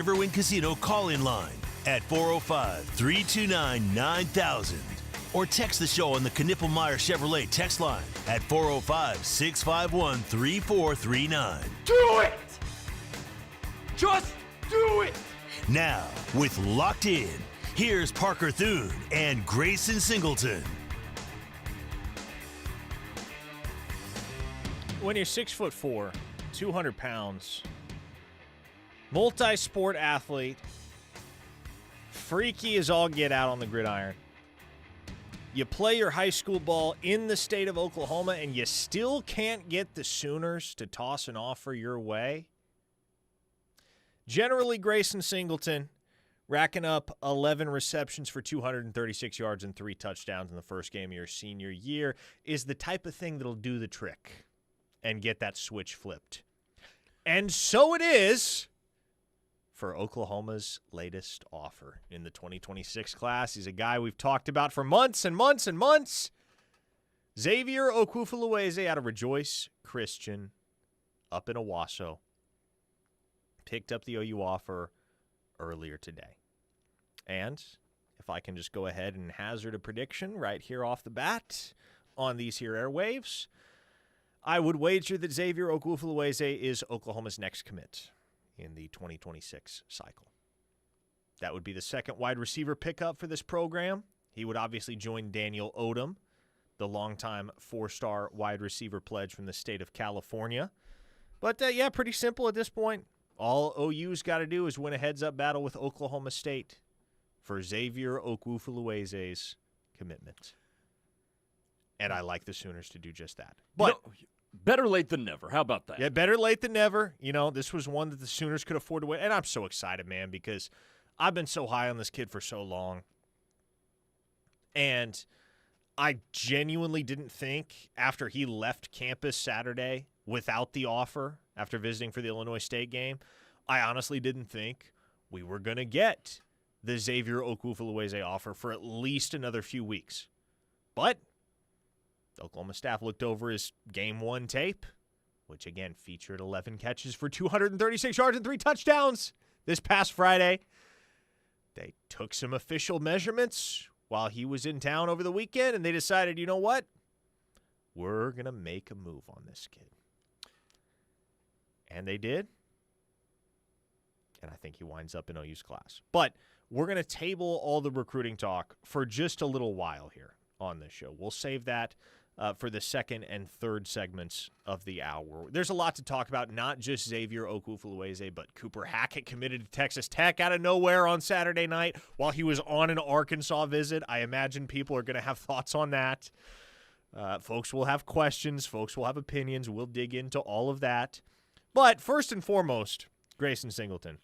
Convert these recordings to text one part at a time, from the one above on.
Riverwind Casino call-in line at 405-329-9000 or text the show on the Knippelmeyer Chevrolet text line at 405-651-3439. Do it! Just do it! Now, with Locked In, here's Parker Thune and Grayson Singleton. When you're 6'4", 200 pounds, multi-sport athlete, freaky as all get out on the gridiron, you play your high school ball in the state of Oklahoma and you still can't get the Sooners to toss an offer your way? Generally, Grayson Singleton, racking up 11 receptions for 236 yards and 3 touchdowns in the first game of your senior year, is the type of thing that'll do the trick and get that switch flipped. And so it is for Oklahoma's latest offer in the 2026 class. He's a guy we've talked about for months and months and months. Xavier Okwuefuluweze out of Rejoice Christian up in Owasso. Picked up the OU offer earlier today. And if I can just go ahead and hazard a prediction right here off the bat on these here airwaves, I would wager that Xavier Okwuefuluweze is Oklahoma's next commit in the 2026 cycle. That would be the second wide receiver pickup for this program. He would obviously join Daniel Odom, the longtime 4-star wide receiver pledge from the state of California. But, pretty simple at this point. All OU's got to do is win a heads-up battle with Oklahoma State for Xavier Okwuefuluweze's commitment. And I like the Sooners to do just that. But better late than never. How about that? Yeah, better late than never. You know, this was one that the Sooners could afford to win. And I'm so excited, man, because I've been so high on this kid for so long. And I genuinely didn't think after he left campus Saturday without the offer, after visiting for the Illinois State game, I honestly didn't think we were going to get the Xavier Okwuefuluweze offer for at least another few weeks. But the Oklahoma staff looked over his Game 1 tape, which again featured 11 catches for 236 yards and 3 touchdowns this past Friday. They took some official measurements while he was in town over the weekend, and they decided, you know what? We're going to make a move on this kid. And they did. And I think he winds up in OU's class. But we're going to table all the recruiting talk for just a little while here on this show. We'll save that for the second and third segments of the hour. There's a lot to talk about, not just Xavier Okwuefuluweze, but Cooper Hackett committed to Texas Tech out of nowhere on Saturday night while he was on an Arkansas visit. I imagine people are going to have thoughts on that. Folks will have questions. Folks will have opinions. We'll dig into all of that. But first and foremost, Grayson Singleton,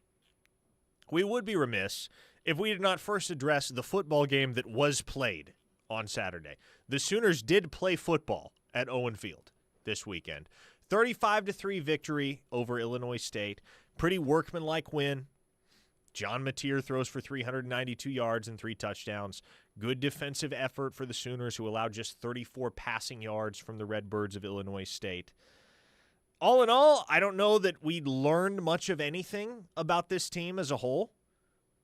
we would be remiss if we did not first address the football game that was played on Saturday. The Sooners did play football at Owen Field this weekend. 35-3 victory over Illinois State. Pretty workmanlike win. John Mateer throws for 392 yards and 3 touchdowns. Good defensive effort for the Sooners, who allowed just 34 passing yards from the Redbirds of Illinois State. All in all, I don't know that we learned much of anything about this team as a whole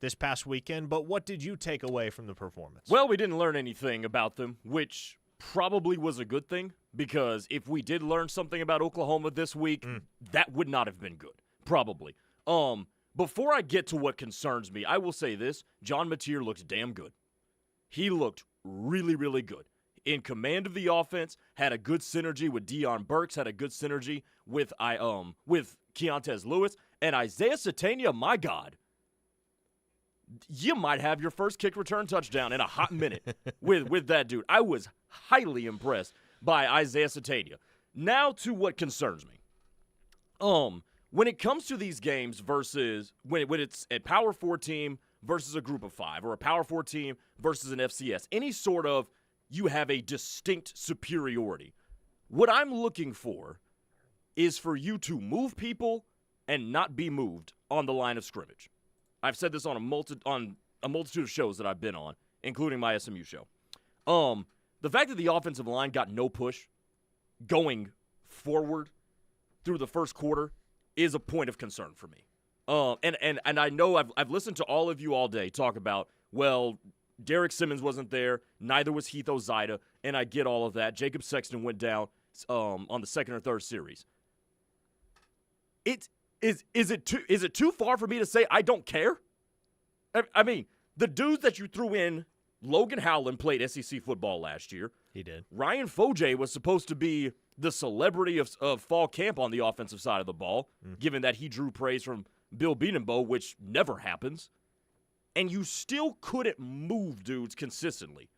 this past weekend, but what did you take away from the performance? Well, we didn't learn anything about them, which probably was a good thing, because if we did learn something about Oklahoma this week, that would not have been good, probably. Before I get to what concerns me, I will say this. John Mateer looked damn good. He looked really, really good. In command of the offense, had a good synergy with Deion Burks, had a good synergy with Keontez Lewis, and Isaiah Satania, my God. You might have your first kick return touchdown in a hot minute with that dude. I was highly impressed by Isaiah Satania. Now to what concerns me. When it comes to these games versus when it's a Power 4 team versus a Group of 5 or a Power 4 team versus an FCS, any sort of you have a distinct superiority. What I'm looking for is for you to move people and not be moved on the line of scrimmage. I've said this on a multitude of shows that I've been on, including my SMU show. The fact that the offensive line got no push going forward through the first quarter is a point of concern for me. And I know I've listened to all of you all day talk about, well, Derek Simmons wasn't there, neither was Heath Ozida, and I get all of that. Jacob Sexton went down on the second or third series. Is it too far for me to say I don't care? I mean, the dudes that you threw in, Logan Howland played SEC football last year. He did. Ryan Foje was supposed to be the celebrity of fall camp on the offensive side of the ball, given that he drew praise from Bill Bedenbaugh, which never happens. And you still couldn't move dudes consistently.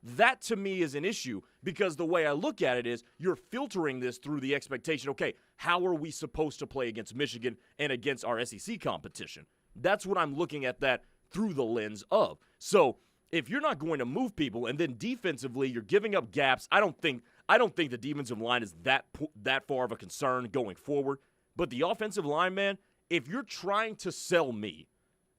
That, to me, is an issue because the way I look at it is you're filtering this through the expectation, okay, how are we supposed to play against Michigan and against our SEC competition? That's what I'm looking at that through the lens of. So if you're not going to move people and then defensively you're giving up gaps, I don't think the defensive line is that far of a concern going forward. But the offensive line, man, if you're trying to sell me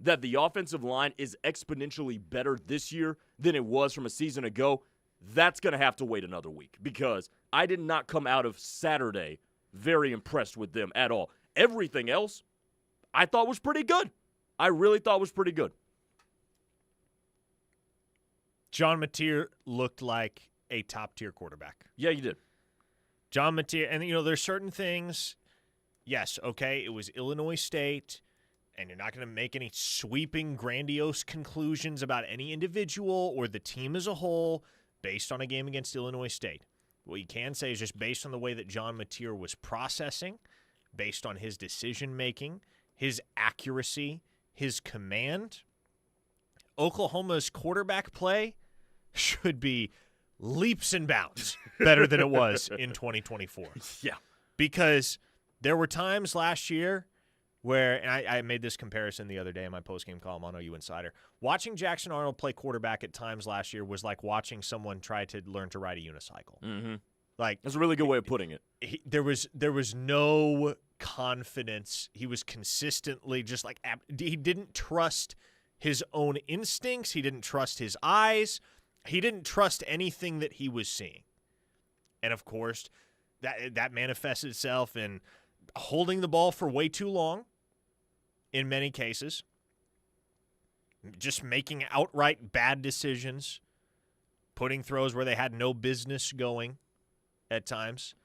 that the offensive line is exponentially better this year than it was from a season ago, that's going to have to wait another week because I did not come out of Saturday very impressed with them at all. Everything else I thought was pretty good. I really thought was pretty good. John Mateer looked like a top-tier quarterback. Yeah, you did. John Mateer, and, there's certain things, yes, okay, it was Illinois State, and you're not going to make any sweeping, grandiose conclusions about any individual or the team as a whole based on a game against Illinois State. What you can say is just based on the way that John Mateer was processing, based on his decision-making, his accuracy, his command, Oklahoma's quarterback play should be leaps and bounds better than it was in 2024. Yeah. Because there were times last year where, and I made this comparison the other day in my postgame column on OU Insider, watching Jackson Arnold play quarterback at times last year was like watching someone try to learn to ride a unicycle. Mm-hmm. Like, that's a really good way of putting it. There was no confidence. He was consistently just like, he didn't trust his own instincts. He didn't trust his eyes. He didn't trust anything that he was seeing. And, of course, that manifests itself in holding the ball for way too long in many cases, just making outright bad decisions, putting throws where they had no business going at times.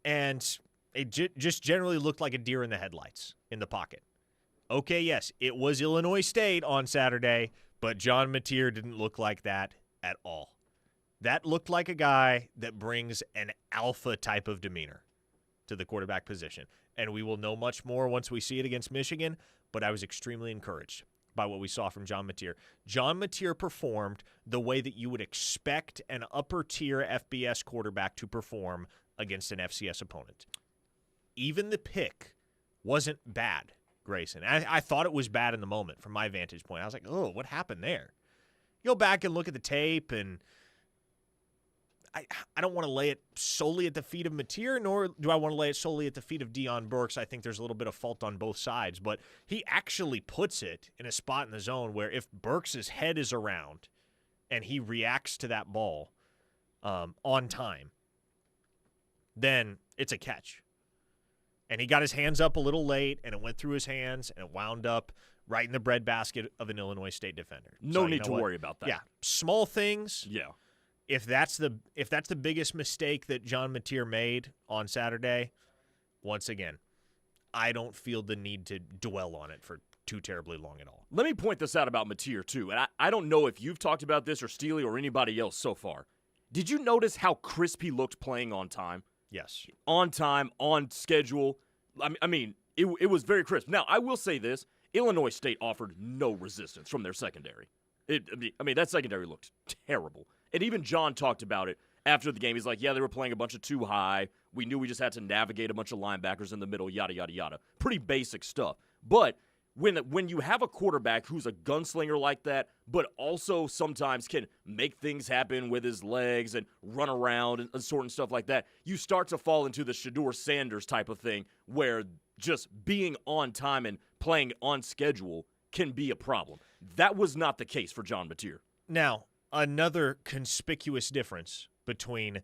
And it just generally looked like a deer in the headlights in the pocket. Okay, yes, it was Illinois State on Saturday, but John Mateer didn't look like that at all. That looked like a guy that brings an alpha type of demeanor to the quarterback position. And we will know much more once we see it against Michigan, but I was extremely encouraged by what we saw from John Mateer. John Mateer performed the way that you would expect an upper-tier FBS quarterback to perform against an FCS opponent. Even the pick wasn't bad, Grayson. I thought it was bad in the moment from my vantage point. I was like, oh, what happened there? You go back and look at the tape, and I don't want to lay it solely at the feet of Mateer, nor do I want to lay it solely at the feet of Deion Burks. I think there's a little bit of fault on both sides, but he actually puts it in a spot in the zone where if Burks' head is around and he reacts to that ball on time, then it's a catch. And he got his hands up a little late, and it went through his hands, and it wound up right in the breadbasket of an Illinois State defender. No need to worry about that. Yeah, small things. Yeah. If that's the biggest mistake that John Mateer made on Saturday, once again, I don't feel the need to dwell on it for too terribly long at all. Let me point this out about Mateer, too. And I don't know if you've talked about this or Steely or anybody else so far. Did you notice how crisp he looked playing on time? Yes. On time, on schedule. I mean, it was very crisp. Now, I will say this. Illinois State offered no resistance from their secondary. That secondary looked terrible. And even John talked about it after the game. He's like, yeah, they were playing a bunch of too high. We knew we just had to navigate a bunch of linebackers in the middle, yada, yada, yada. Pretty basic stuff. But when you have a quarterback who's a gunslinger like that, but also sometimes can make things happen with his legs and run around and sort of stuff like that, you start to fall into the Shedeur Sanders type of thing where just being on time and playing on schedule can be a problem. That was not the case for John Mateer. Now, another conspicuous difference between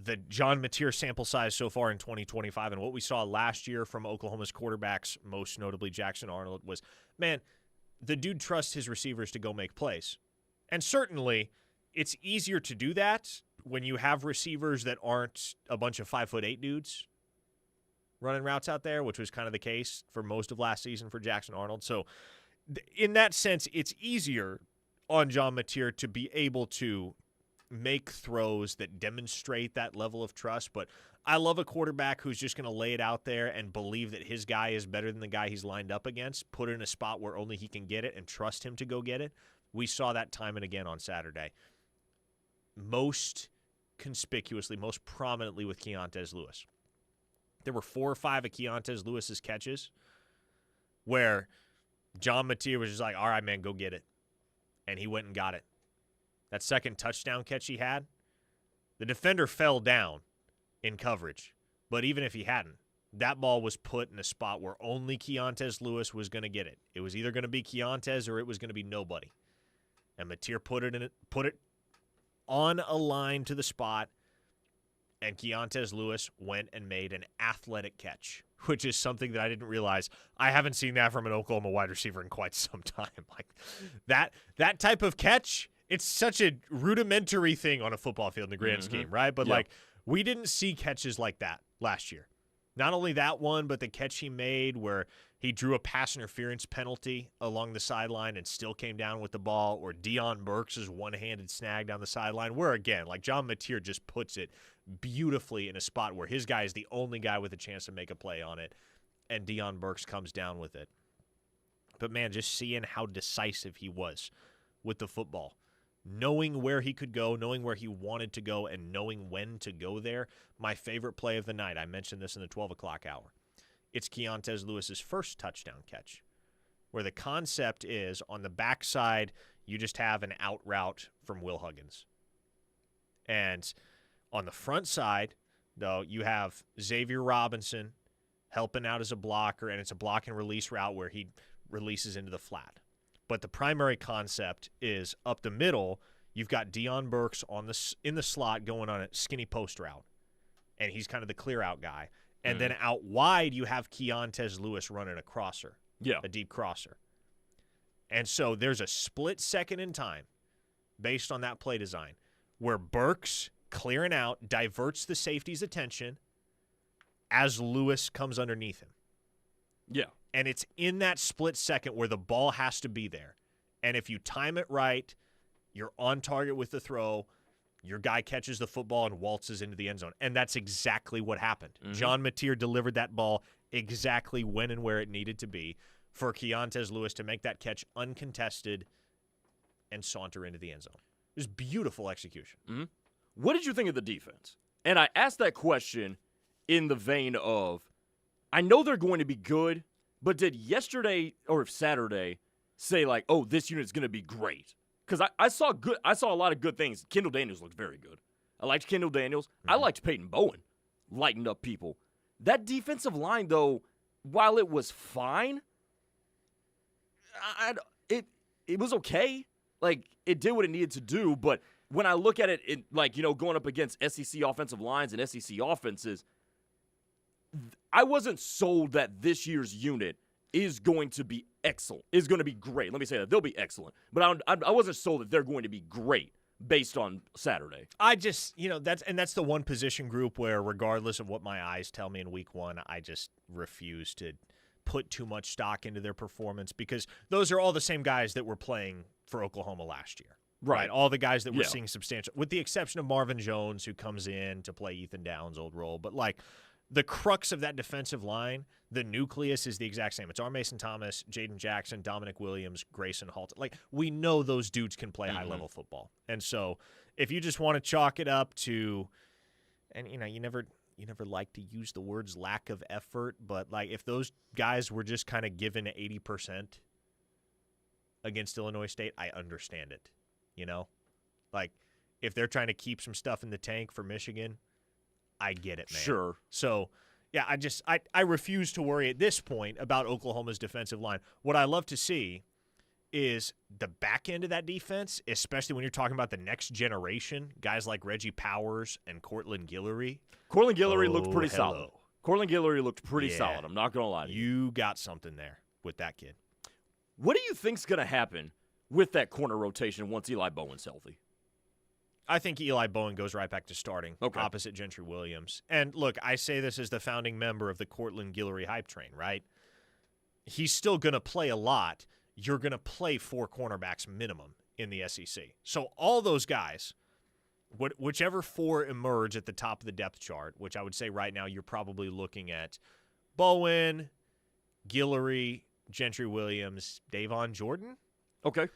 the John Mateer sample size so far in 2025 and what we saw last year from Oklahoma's quarterbacks, most notably Jackson Arnold, was, man, the dude trusts his receivers to go make plays. And certainly it's easier to do that when you have receivers that aren't a bunch of 5'8" dudes running routes out there, which was kind of the case for most of last season for Jackson Arnold. So in that sense, it's easier on John Mateer to be able to make throws that demonstrate that level of trust. But I love a quarterback who's just going to lay it out there and believe that his guy is better than the guy he's lined up against, put it in a spot where only he can get it, and trust him to go get it. We saw that time and again on Saturday. Most conspicuously, most prominently with Keontez Lewis. There were 4 or 5 of Keontez Lewis's catches where John Mateer was just like, all right, man, go get it. And he went and got it. That second touchdown catch he had, the defender fell down in coverage. But even if he hadn't, that ball was put in a spot where only Keontez Lewis was going to get it. It was either going to be Keontez or it was going to be nobody. And Mateer put it on a line to the spot, and Keontez Lewis went and made an athletic catch, which is something that I didn't realize. I haven't seen that from an Oklahoma wide receiver in quite some time. Like that type of catch, it's such a rudimentary thing on a football field in the grand scheme, right? But like, we didn't see catches like that last year. Not only that one, but the catch he made where he drew a pass interference penalty along the sideline and still came down with the ball, or Deion Burks' one-handed snag down the sideline, where, again, like John Mateer just puts it beautifully in a spot where his guy is the only guy with a chance to make a play on it, and Deion Burks comes down with it. But, man, just seeing how decisive he was with the football, knowing where he could go, knowing where he wanted to go, and knowing when to go there. My favorite play of the night, I mentioned this in the 12 o'clock hour. It's Keontez Lewis's first touchdown catch, where the concept is on the backside, you just have an out route from Will Huggins. And on the front side, though, you have Xavier Robinson helping out as a blocker, and it's a block and release route where he releases into the flat. But the primary concept is up the middle, you've got Deion Burks in the slot going on a skinny post route, and he's kind of the clear out guy. And then out wide, you have Keontez Lewis running a crosser, a deep crosser. And so there's a split second in time based on that play design where Burks clearing out diverts the safety's attention as Lewis comes underneath him. Yeah. And it's in that split second where the ball has to be there. And if you time it right, you're on target with the throw, your guy catches the football and waltzes into the end zone. And that's exactly what happened. John Mateer delivered that ball exactly when and where it needed to be for Keontez Lewis to make that catch uncontested and saunter into the end zone. It was beautiful execution. What did you think of the defense? And I asked that question in the vein of, I know they're going to be good, but did yesterday or Saturday say like, oh, this unit's going to be great? Because I saw a lot of good things. Kendall Daniels looked very good. I liked Kendall Daniels. I liked Peyton Bowen lighting up people. That defensive line, though, while it was fine, it was okay. Like, it did what it needed to do. But when I look at it, going up against SEC offensive lines and SEC offenses, I wasn't sold that this year's unit is going to be excellent, is going to be great. Let me say that. They'll be excellent. But I wasn't sold that they're going to be great based on Saturday. I just, that's the one position group where regardless of what my eyes tell me in week one, I just refuse to put too much stock into their performance because those are all the same guys that were playing for Oklahoma last year. Right. All the guys that we're seeing substantial, with the exception of Marvin Jones, who comes in to play Ethan Downs' old role. But, the crux of that defensive line, the nucleus is the exact same. It's R. Mason Thomas, Jaden Jackson, Dominic Williams, Grayson Halton. We know those dudes can play high-level football. And so if you just want to chalk it up to, and, you never like to use the words lack of effort, but, if those guys were just kind of given 80% against Illinois State, I understand it, if they're trying to keep some stuff in the tank for Michigan, I get it, man. Sure. So, yeah, I refuse to worry at this point about Oklahoma's defensive line. What I love to see is the back end of that defense, especially when you're talking about the next generation, guys like Reggie Powers and Cortland Guillory. Cortland Guillory looked pretty hello. solid. Cortland Guillory looked pretty solid. I'm not going to lie to you. You got something there with that kid. What do you think's going to happen with that corner rotation once Eli Bowen's healthy? I think Eli Bowen goes right back to starting opposite Gentry Williams. And look, I say this as the founding member of the Cortland Guillory hype train, right? He's still going to play a lot. You're going to play 4 cornerbacks minimum in the SEC. So all those guys, whichever 4 emerge at the top of the depth chart, which I would say right now you're probably looking at Bowen, Guillory, Gentry Williams, Davon Jordan. Okay.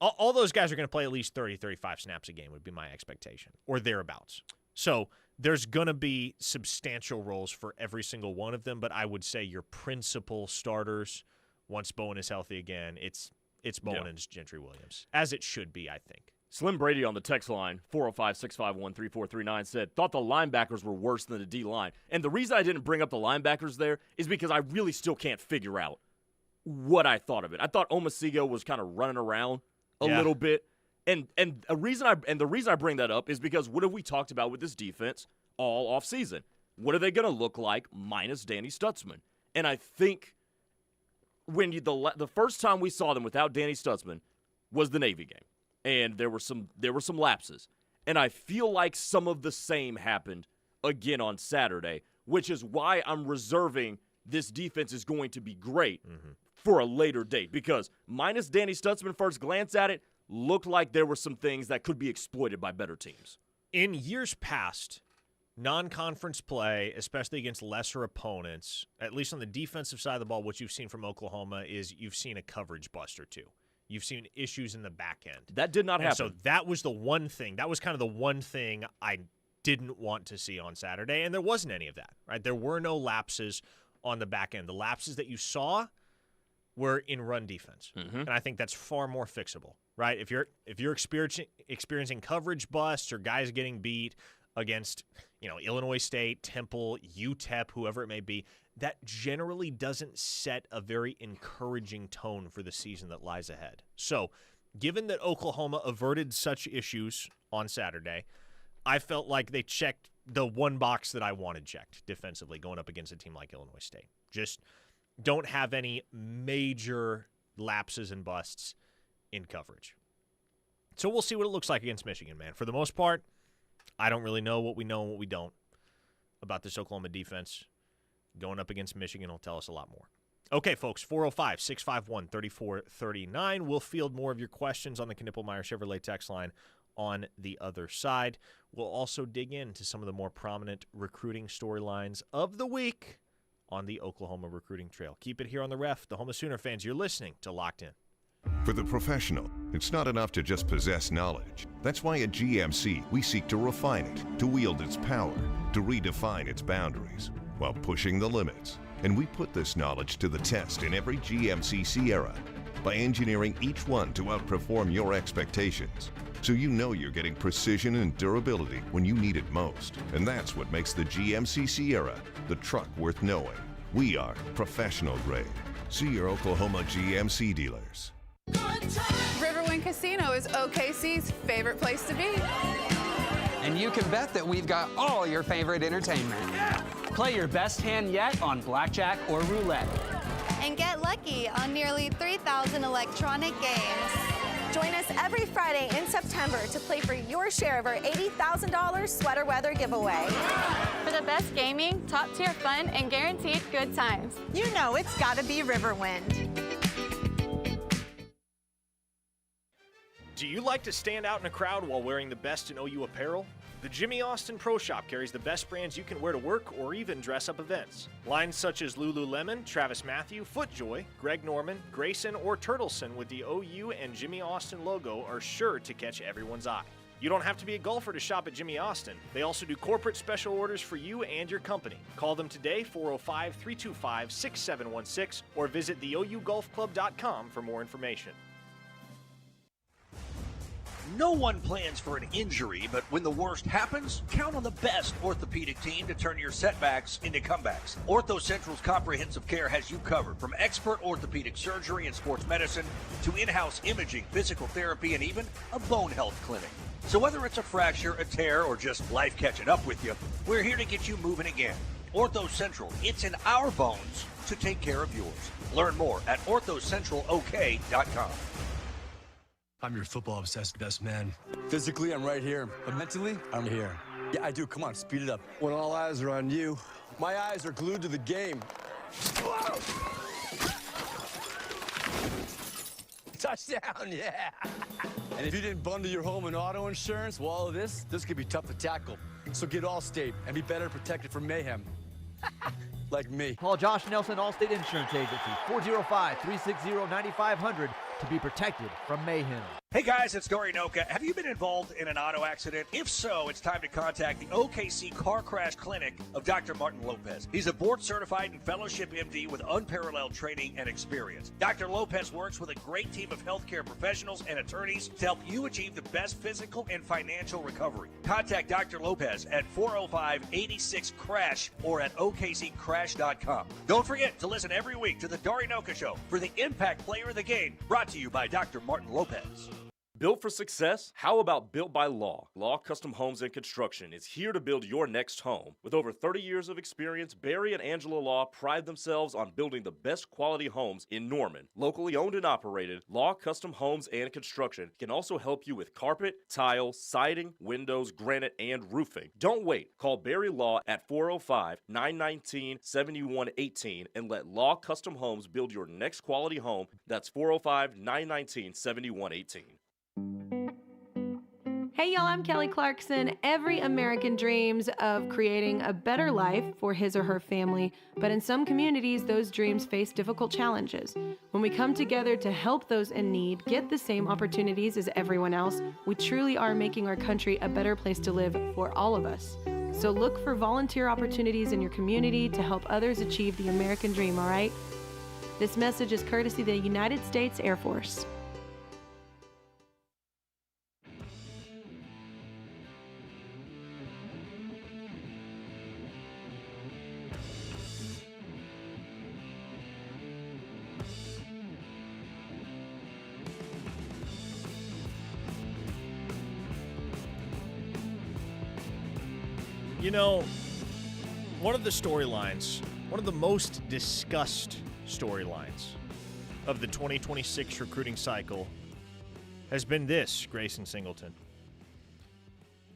All those guys are going to play at least 30, 35 snaps a game would be my expectation, or thereabouts. So there's going to be substantial roles for every single one of them, but I would say your principal starters, once Bowen is healthy again, it's Bowen and Gentry Williams, as it should be, I think. Slim Brady on the text line, 405-651-3439, said, thought the linebackers were worse than the D-line. And the reason I didn't bring up the linebackers there is because I really still can't figure out what I thought of it. I thought Omasigo was kind of running around a little bit. And the reason I bring that up is because what have we talked about with this defense all offseason? What are they going to look like minus Danny Stutzman? And I think when the first time we saw them without Danny Stutzman was the Navy game. And there were some lapses. And I feel like some of the same happened again on Saturday, which is why I'm reserving this defense is going to be great for a later date. Because minus Danny Stutzman, first glance at it, looked like there were some things that could be exploited by better teams. In years past, non-conference play, especially against lesser opponents, at least on the defensive side of the ball, what you've seen from Oklahoma is you've seen a coverage bust or two. You've seen issues in the back end. That did not happen. So that was the one thing. That was kind of the one thing I didn't want to see on Saturday, and there wasn't any of that, right? There were no lapses on the back end. The lapses that you saw were in run defense, and I think that's far more fixable, right? If you're experiencing coverage busts or guys getting beat against, Illinois State, Temple, UTEP, whoever it may be, that generally doesn't set a very encouraging tone for the season that lies ahead. So, given that Oklahoma averted such issues on Saturday, I felt like they checked the one box that I wanted checked defensively going up against a team like Illinois State. Just don't have any major lapses and busts in coverage. So we'll see what it looks like against Michigan, man. For the most part, I don't really know what we know and what we don't about this Oklahoma defense. Going up against Michigan will tell us a lot more. Okay, folks, 405-651-3439. We'll field more of your questions on the Knippelmeyer Chevrolet text line on the other side. We'll also dig into some of the more prominent recruiting storylines of the week on the Oklahoma recruiting trail. Keep it here on the Ref. The home of Sooner fans, you're listening to Locked In. For the professional, it's not enough to just possess knowledge. That's why at GMC, we seek to refine it, to wield its power, to redefine its boundaries, while pushing the limits. And we put this knowledge to the test in every GMC Sierra by engineering each one to outperform your expectations. So you know you're getting precision and durability when you need it most. And that's what makes the GMC Sierra the truck worth knowing. We are professional grade. See your Oklahoma GMC dealers. Riverwind Casino is OKC's favorite place to be. And you can bet that we've got all your favorite entertainment. Play your best hand yet on blackjack or roulette. And get lucky on nearly 3,000 electronic games. Join us every Friday in September to play for your share of our $80,000 sweater weather giveaway. For the best gaming, top-tier fun, and guaranteed good times. You know it's gotta be Riverwind. Do you like to stand out in a crowd while wearing the best in OU apparel? The Jimmy Austin Pro Shop carries the best brands you can wear to work or even dress up events. Lines such as Lululemon, Travis Mathew, FootJoy, Greg Norman, Grayson, or Turtleson with the OU and Jimmy Austin logo are sure to catch everyone's eye. You don't have to be a golfer to shop at Jimmy Austin. They also do corporate special orders for you and your company. Call them today, 405-325-6716, or visit theougolfclub.com for more information. No one plans for an injury, but when the worst happens, count on the best orthopedic team to turn your setbacks into comebacks. Ortho Central's comprehensive care has you covered, from expert orthopedic surgery and sports medicine to in-house imaging, physical therapy, and even a bone health clinic. So whether it's a fracture, a tear, or just life catching up with you, we're here to get you moving again. Ortho Central, it's in our bones to take care of yours. Learn more at orthocentralok.com. I'm your football-obsessed best man. Physically, I'm right here, but mentally, I'm here. Yeah, I do. Come on, speed it up. When all eyes are on you, my eyes are glued to the game. Whoa! Touchdown, yeah! And if you didn't bundle your home and auto insurance, well, all of this could be tough to tackle. So get Allstate and be better protected from mayhem. Like me. Call Josh Nelson, Allstate Insurance Agency, 405-360-9500 to be protected from mayhem. Hey guys, it's Dory Noka. Have you been involved in an auto accident? If so, it's time to contact the OKC Car Crash Clinic of Dr. Martin Lopez. He's a board-certified and fellowship MD with unparalleled training and experience. Dr. Lopez works with a great team of healthcare professionals and attorneys to help you achieve the best physical and financial recovery. Contact Dr. Lopez at 405-86-CRASH or at okccrash.com. Don't forget to listen every week to the Dory Noka Show for the Impact Player of the Game, brought to you by Dr. Martin Lopez. Built for success? How about Built by Law? Law Custom Homes and Construction is here to build your next home. With over 30 years of experience, Barry and Angela Law pride themselves on building the best quality homes in Norman. Locally owned and operated, Law Custom Homes and Construction can also help you with carpet, tile, siding, windows, granite, and roofing. Don't wait. Call Barry Law at 405-919-7118 and let Law Custom Homes build your next quality home. That's 405-919-7118. Hey y'all, I'm Kelly Clarkson. Every American dreams of creating a better life for his or her family, but in some communities, those dreams face difficult challenges. When we come together to help those in need get the same opportunities as everyone else, we truly are making our country a better place to live for all of us. So look for volunteer opportunities in your community to help others achieve the American dream, all right? This message is courtesy of the United States Air Force. You know, one of the storylines, one of the most discussed storylines of the 2026 recruiting cycle has been this, Grayson Singleton.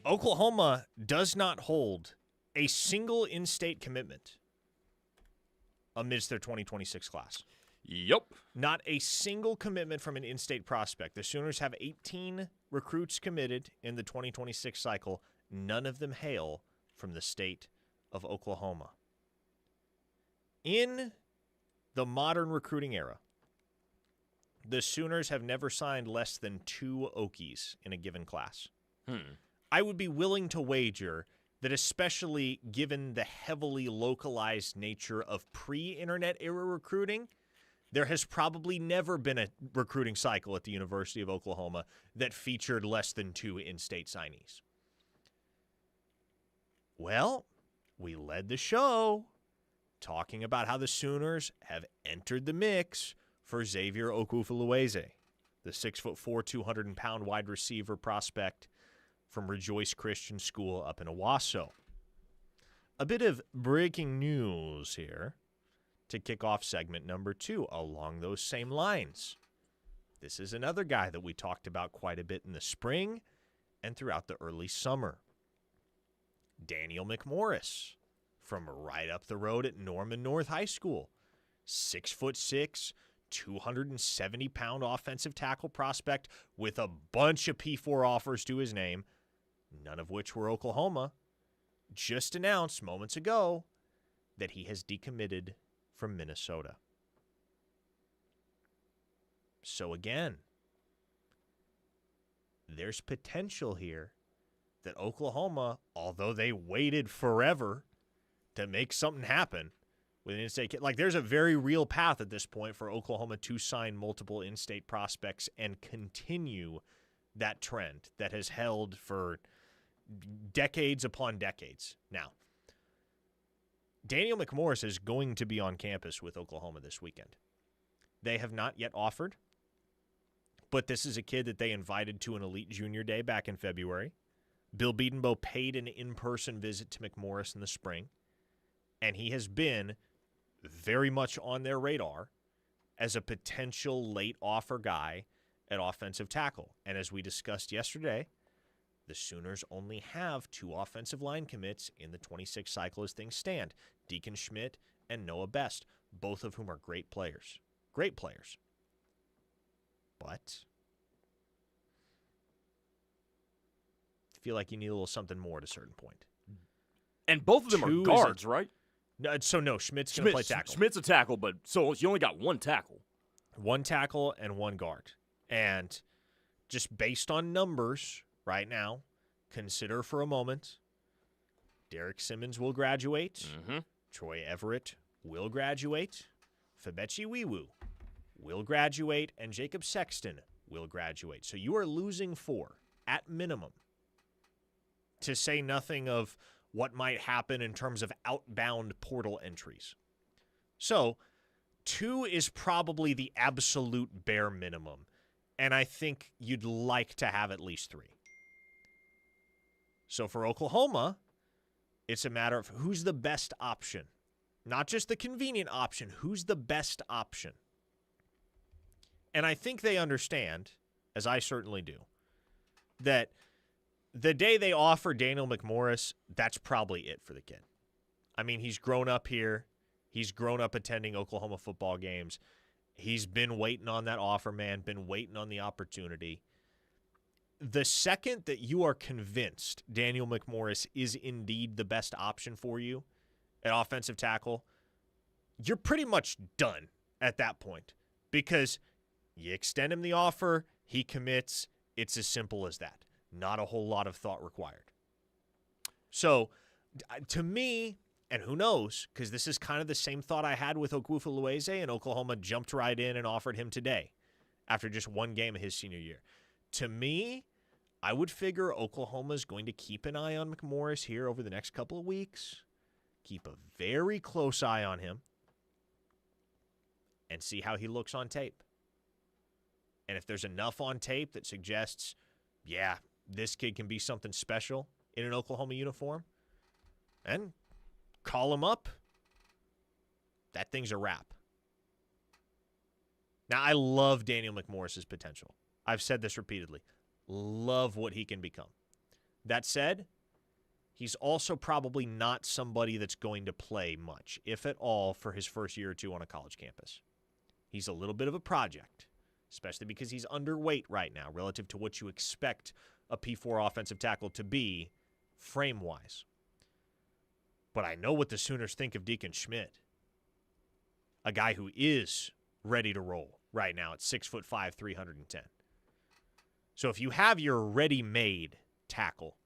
Oklahoma does not hold a single in-state commitment amidst their 2026 class. Yep. Not a single commitment from an in-state prospect. The Sooners have 18 recruits committed in the 2026 cycle. None of them hail from the state of Oklahoma. In the modern recruiting era, the Sooners have never signed less than 2 Okies in a given class. I would be willing to wager that, especially given the heavily localized nature of pre-internet era recruiting, there has probably never been a recruiting cycle at the University of Oklahoma that featured less than 2 in-state signees. Well, we led the show talking about how the Sooners have entered the mix for Xavier Okufulueze, the 6'4", 200-pound wide receiver prospect from Rejoice Christian School up in Owasso. A bit of breaking news here to kick off segment number 2 along those same lines. This is another guy that we talked about quite a bit in the spring and throughout the early summer. Daniel McMorris from right up the road at Norman North High School. 6'6", 270-pound offensive tackle prospect with a bunch of P4 offers to his name, none of which were Oklahoma, just announced moments ago that he has decommitted from Minnesota. So again, there's potential here that Oklahoma, although they waited forever to make something happen with an in-state kid, like there's a very real path at this point for Oklahoma to sign multiple in-state prospects and continue that trend that has held for decades upon decades now. Daniel McMorris is going to be on campus with Oklahoma this weekend. They have not yet offered, but this is a kid that they invited to an elite junior day back in February. Bill Bedenbaugh paid an in-person visit to McMorris in the spring, and he has been very much on their radar as a potential late offer guy at offensive tackle. And as we discussed yesterday, the Sooners only have 2 offensive line commits in the 26 cycle as things stand, Deacon Schmidt and Noah Best, both of whom are great players. Great players. But I feel like you need a little something more at a certain point. And both of them are guards, right? No, Schmidt's going to play tackle. Schmidt's a tackle, but so you only got 1 tackle. 1 tackle and 1 guard. And just based on numbers right now, consider for a moment, Derek Simmons will graduate. Mm-hmm. Troy Everett will graduate. Fabechi Wiwu will graduate. And Jacob Sexton will graduate. So you are losing 4 at minimum, to say nothing of what might happen in terms of outbound portal entries. So 2 is probably the absolute bare minimum, and I think you'd like to have at least 3. So for Oklahoma, it's a matter of who's the best option. Not just the convenient option, who's the best option. And I think they understand, as I certainly do, that the day they offer Daniel McMorris, that's probably it for the kid. I mean, he's grown up here. He's grown up attending Oklahoma football games. He's been waiting on that offer, man, been waiting on the opportunity. The second that you are convinced Daniel McMorris is indeed the best option for you at offensive tackle, you're pretty much done at that point, because you extend him the offer, he commits, it's as simple as that. Not a whole lot of thought required. So, to me, and who knows, because this is kind of the same thought I had with Ogwufu-Lueze, and Oklahoma jumped right in and offered him today after just 1 game of his senior year. To me, I would figure Oklahoma's going to keep an eye on McMorris here over the next couple of weeks, keep a very close eye on him, and see how he looks on tape. And if there's enough on tape that suggests, yeah, this kid can be something special in an Oklahoma uniform, and call him up, that thing's a wrap. Now, I love Daniel McMorris's potential. I've said this repeatedly. Love what he can become. That said, he's also probably not somebody that's going to play much, if at all, for his first year or 2 on a college campus. He's a little bit of a project, especially because he's underweight right now relative to what you expect a P4 offensive tackle to be frame-wise. But I know what the Sooners think of Deacon Schmidt, a guy who is ready to roll right now at 6'5", 310. So if you have your ready-made tackle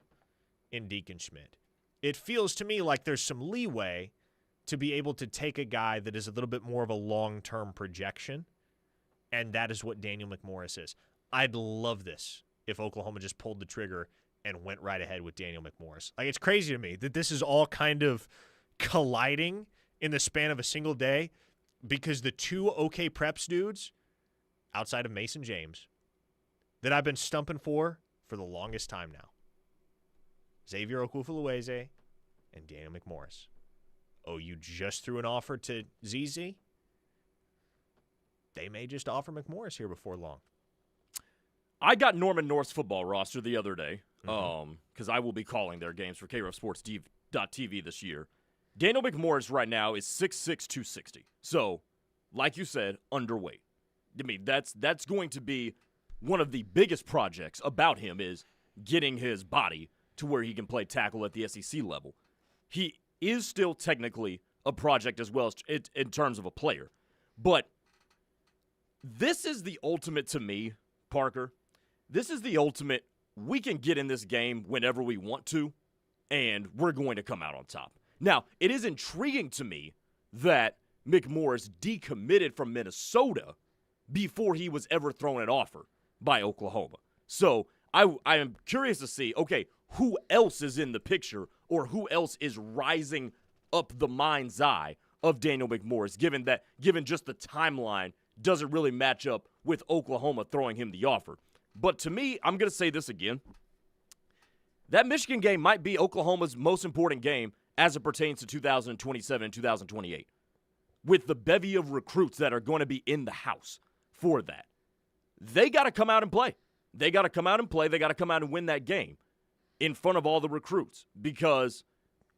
in Deacon Schmidt, it feels to me like there's some leeway to be able to take a guy that is a little bit more of a long-term projection, and that is what Daniel McMorris is. I'd love this if Oklahoma just pulled the trigger and went right ahead with Daniel McMorris. Like, it's crazy to me that this is all kind of colliding in the span of a single day, because the 2 OK Preps dudes outside of Mason James that I've been stumping for the longest time now, Xavier Ogwufu-Lueze and Daniel McMorris. Oh, you just threw an offer to ZZ? They may just offer McMorris here before long. I got Norman North's football roster the other day, because I will be calling their games for KRefSports.tv this year. Daniel McMorris right now is 6'6", 260. So, like you said, underweight. I mean, that's going to be one of the biggest projects about him, is getting his body to where he can play tackle at the SEC level. He is still technically a project as well as in terms of a player. But this is the ultimate to me, Parker. This is the ultimate, we can get in this game whenever we want to, and we're going to come out on top. Now, it is intriguing to me that McMorris decommitted from Minnesota before he was ever thrown an offer by Oklahoma. So I am curious to see, okay, who else is in the picture or who else is rising up the mind's eye of Daniel McMorris, given just the timeline doesn't really match up with Oklahoma throwing him the offer. But to me, I'm going to say this again. That Michigan game might be Oklahoma's most important game as it pertains to 2027 and 2028, with the bevy of recruits that are going to be in the house for that. They got to come out and play. They got to come out and play. They got to come out and win that game in front of all the recruits, because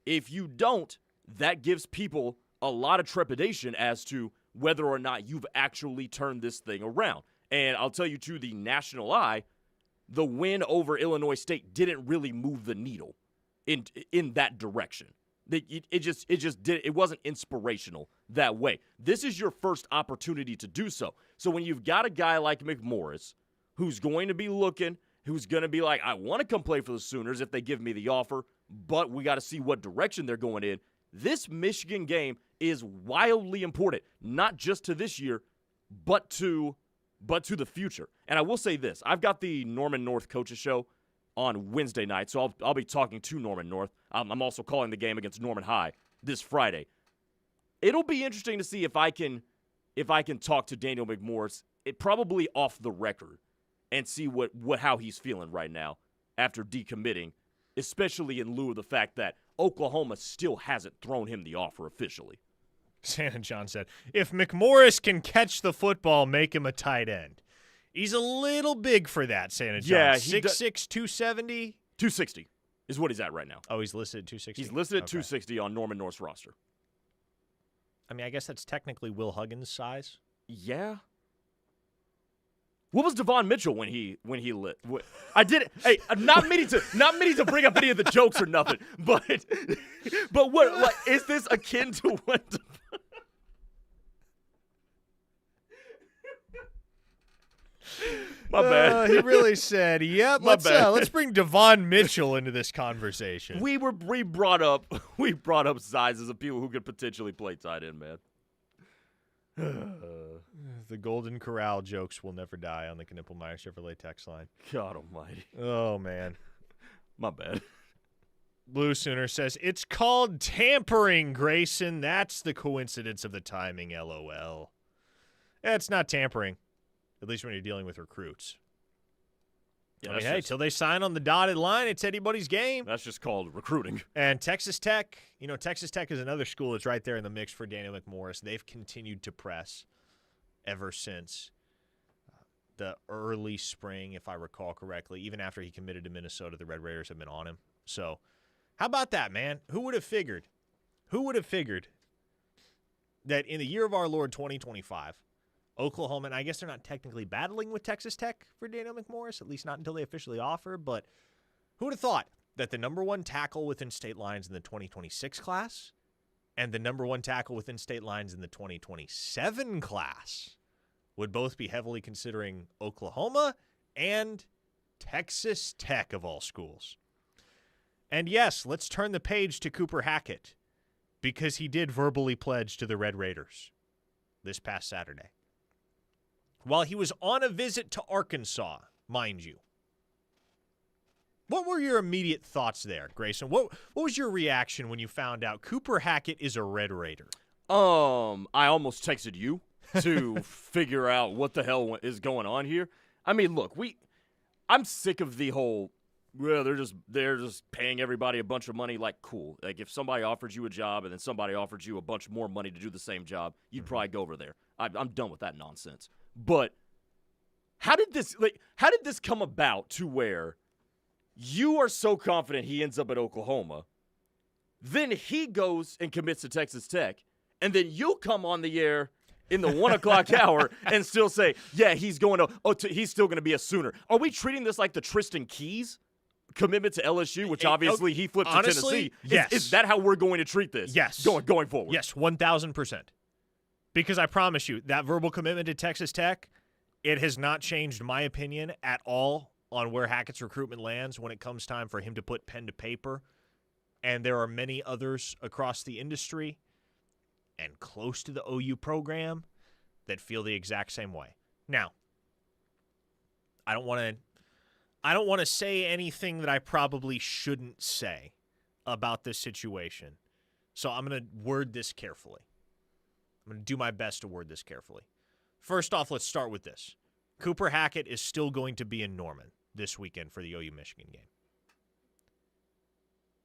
if you don't, that gives people a lot of trepidation as to whether or not you've actually turned this thing around. And I'll tell you, to the national eye, the win over Illinois State didn't really move the needle in that direction. It wasn't inspirational that way. This is your first opportunity to do so. So when you've got a guy like McMorris who's going to be looking, who's going to be like, I want to come play for the Sooners if they give me the offer, but we got to see what direction they're going in. This Michigan game is wildly important, not just to this year, but to the future. And I will say this. I've got the Norman North Coaches Show on Wednesday night, so I'll be talking to Norman North. I'm also calling the game against Norman High this Friday. It'll be interesting to see if I can talk to Daniel McMorris, probably off the record, and see how he's feeling right now after decommitting, especially in lieu of the fact that Oklahoma still hasn't thrown him the offer officially. Santa John said, if McMorris can catch the football, make him a tight end. He's a little big for that, Santa John. Yeah, 6'6", 270? 260 is what he's at right now. Oh, he's listed at 260? He's listed at 260 on Norman North's roster. I mean, I guess that's technically Will Huggins' size. Yeah. What was Devon Mitchell when he lit? I did it. Hey, not meaning to bring up any of the jokes or nothing, but what, like, is this akin to what? My bad. He really said, "Yep, let's bring Devon Mitchell into this conversation." We brought up sizes of people who could potentially play tight end, man. The Golden Corral jokes will never die on the Knippelmeyer Chevrolet text line. God almighty. Oh, man. My bad. Blue Sooner says, it's called tampering, Grayson. That's the coincidence of the timing, LOL. It's not tampering, at least when you're dealing with recruits. Yeah, I mean, hey, till they sign on the dotted line, it's anybody's game. That's just called recruiting. And Texas Tech, Texas Tech is another school that's right there in the mix for Daniel McMorris. They've continued to press ever since the early spring, if I recall correctly. Even after he committed to Minnesota, the Red Raiders have been on him. So how about that, man? Who would have figured? Who would have figured that in the year of our Lord 2025, Oklahoma, and I guess they're not technically battling with Texas Tech for Daniel McMorris, at least not until they officially offer, but who would have thought that the number one tackle within state lines in the 2026 class and the number one tackle within state lines in the 2027 class would both be heavily considering Oklahoma and Texas Tech of all schools? And yes, let's turn the page to Cooper Hackett, because he did verbally pledge to the Red Raiders this past Saturday, while he was on a visit to Arkansas, mind you. What were your immediate thoughts there, Grayson? What was your reaction when you found out Cooper Hackett is a Red Raider? I almost texted you to figure out what the hell is going on here. I mean, look, I'm sick of the whole, well, they're just paying everybody a bunch of money. Like, cool. Like, if somebody offered you a job and then somebody offered you a bunch more money to do the same job, you'd probably go over there. I'm done with that nonsense. But how did this come about to where you are so confident he ends up at Oklahoma, then he goes and commits to Texas Tech, and then you come on the air in the 1 o'clock hour and still say, yeah, he's still going to be a Sooner? Are we treating this like the Tristan Keys commitment to LSU, which obviously he flipped to Tennessee? Yes. Is that how we're going to treat this? Yes. Going forward? Yes, 1,000%. Because I promise you, that verbal commitment to Texas Tech, it has not changed my opinion at all on where Hackett's recruitment lands when it comes time for him to put pen to paper. And there are many others across the industry and close to the OU program that feel the exact same way. Now, I don't want I don't want to say anything that I probably shouldn't say about this situation. So I'm going to word this carefully. I'm going to do my best to word this carefully. First off, let's start with this. Cooper Hackett is still going to be in Norman this weekend for the OU-Michigan game.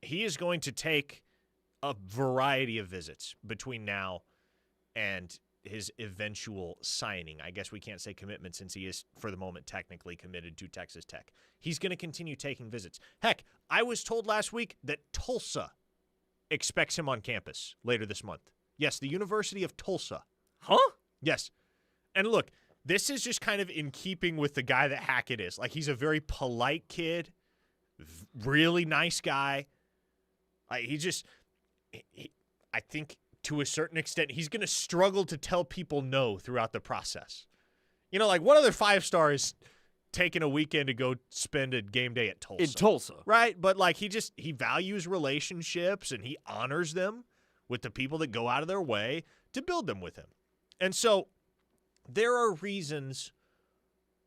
He is going to take a variety of visits between now and his eventual signing. I guess we can't say commitment since he is, for the moment, technically committed to Texas Tech. He's going to continue taking visits. Heck, I was told last week that Tulsa expects him on campus later this month. Yes, the University of Tulsa. Huh? Yes. And look, this is just kind of in keeping with the guy that Hackett is. Like, he's a very polite kid, really nice guy. I think to a certain extent, he's going to struggle to tell people no throughout the process. You know, like, what other 5-star is taking a weekend to go spend a game day at Tulsa? In Tulsa. Right? But, like, he values relationships, and he honors them with the people that go out of their way to build them with him. And so there are reasons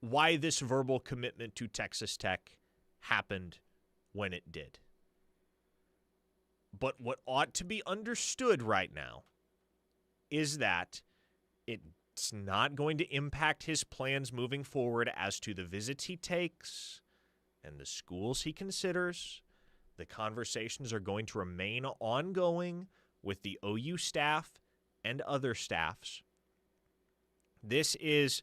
why this verbal commitment to Texas Tech happened when it did. But what ought to be understood right now is that it's not going to impact his plans moving forward as to the visits he takes and the schools he considers. The conversations are going to remain ongoing with the OU staff and other staffs. This is,